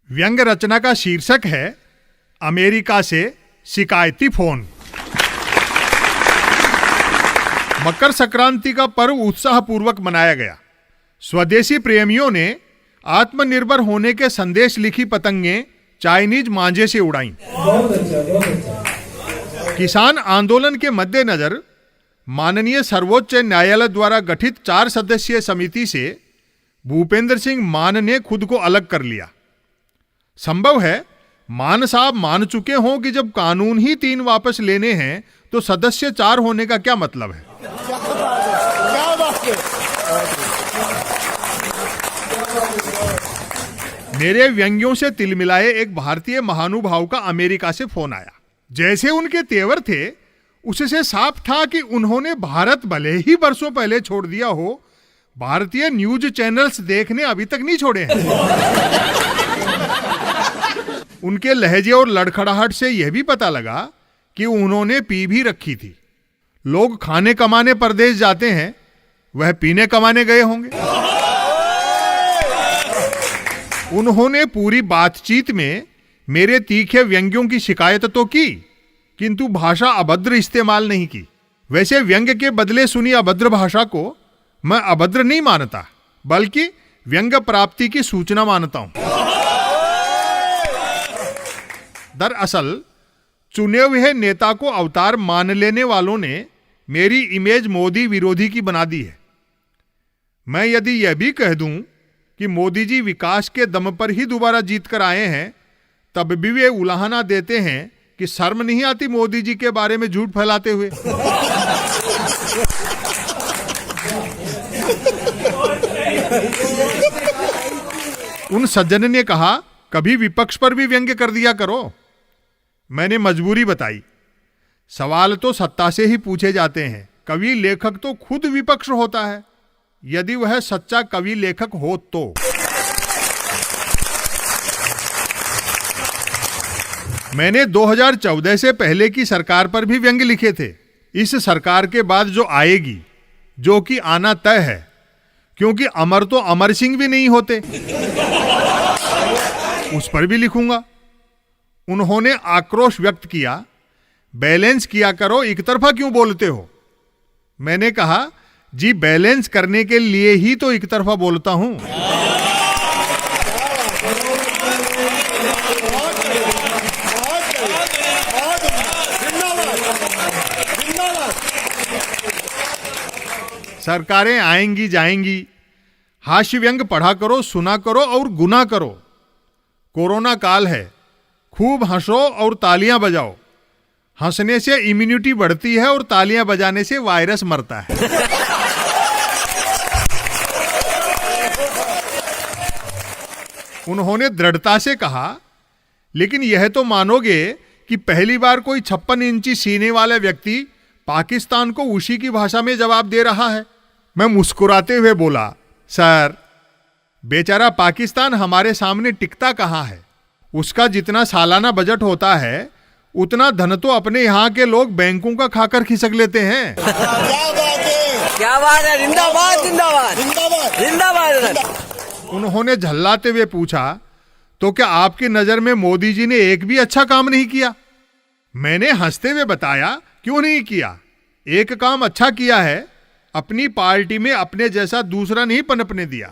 व्यंग्य रचना का शीर्षक है अमेरिका से शिकायती फोन। मकर संक्रांति का पर्व उत्साहपूर्वक मनाया गया। स्वदेशी प्रेमियों ने आत्मनिर्भर होने के संदेश लिखी पतंगें चाइनीज मांझे से उड़ाईं। किसान आंदोलन के मद्देनजर माननीय सर्वोच्च न्यायालय द्वारा गठित 4 सदस्यीय समिति से भूपेंद्र सिंह मान ने खुद को अलग कर लिया। संभव है मान साहब मान चुके हों कि जब कानून ही 3 वापस लेने हैं तो सदस्य 4 होने का क्या मतलब है। मेरे व्यंग्यों से तिलमिलाए एक भारतीय महानुभाव का अमेरिका से फोन आया। जैसे उनके तेवर थे उससे साफ था कि उन्होंने भारत भले ही बरसों पहले छोड़ दिया हो, भारतीय न्यूज चैनल्स देखने अभी तक नहीं छोड़े हैं। उनके लहजे और लड़खड़ाहट से यह भी पता लगा कि उन्होंने पी भी रखी थी। लोग खाने कमाने परदेश जाते हैं, वह पीने कमाने गए होंगे। उन्होंने पूरी बातचीत में मेरे तीखे व्यंग्यों की शिकायत तो की, किंतु भाषा अभद्र इस्तेमाल नहीं की। वैसे व्यंग्य के बदले सुनी अभद्र भाषा को मैं अभद्र नहीं मानता, बल्कि व्यंग्य प्राप्ति की सूचना मानता हूं। दरअसल चुने हुए नेता को अवतार मान लेने वालों ने मेरी इमेज मोदी विरोधी की बना दी है। मैं यदि यह भी कह दूं कि मोदी जी विकास के दम पर ही दोबारा जीत कर आए हैं, तब भी वे उलाहना देते हैं कि शर्म नहीं आती मोदी जी के बारे में झूठ फैलाते हुए। उन सज्जन ने कहा, कभी विपक्ष पर भी व्यंग्य कर दिया करो। मैंने मजबूरी बताई। सवाल तो सत्ता से ही पूछे जाते हैं, कवि लेखक तो खुद विपक्ष होता है, यदि वह सच्चा कवि लेखक हो तो। मैंने 2014 से पहले की सरकार पर भी व्यंग्य लिखे थे। इस सरकार के बाद जो आएगी, जो कि आना तय है, क्योंकि अमर तो अमर सिंह भी नहीं होते, उस पर भी लिखूंगा। उन्होंने आक्रोश व्यक्त किया, बैलेंस किया करो, एक तरफा क्यों बोलते हो। मैंने कहा, जी बैलेंस करने के लिए ही तो एक तरफा बोलता हूं। सरकारें आएंगी जाएंगी, हास्य व्यंग पढ़ा करो, सुना करो और गुना करो। कोरोना काल है, खूब हंसो और तालियां बजाओ। हंसने से इम्यूनिटी बढ़ती है और तालियां बजाने से वायरस मरता है। उन्होंने दृढ़ता से कहा, लेकिन यह तो मानोगे कि पहली बार कोई 56 इंची सीने वाला व्यक्ति पाकिस्तान को उसी की भाषा में जवाब दे रहा है। मैं मुस्कुराते हुए बोला, सर बेचारा पाकिस्तान हमारे सामने टिकता कहां है। उसका जितना सालाना बजट होता है उतना धन तो अपने यहाँ के लोग बैंकों का खाकर खिसक लेते हैं। क्या बात है, जिंदाबाद जिंदाबाद जिंदाबाद जिंदाबाद। उन्होंने झल्लाते हुए पूछा, तो क्या आपकी नजर में मोदी जी ने एक भी अच्छा काम नहीं किया। मैंने हंसते हुए बताया, क्यों नहीं किया। एक काम अच्छा किया है, अपनी पार्टी में अपने जैसा दूसरा नहीं पनपने दिया।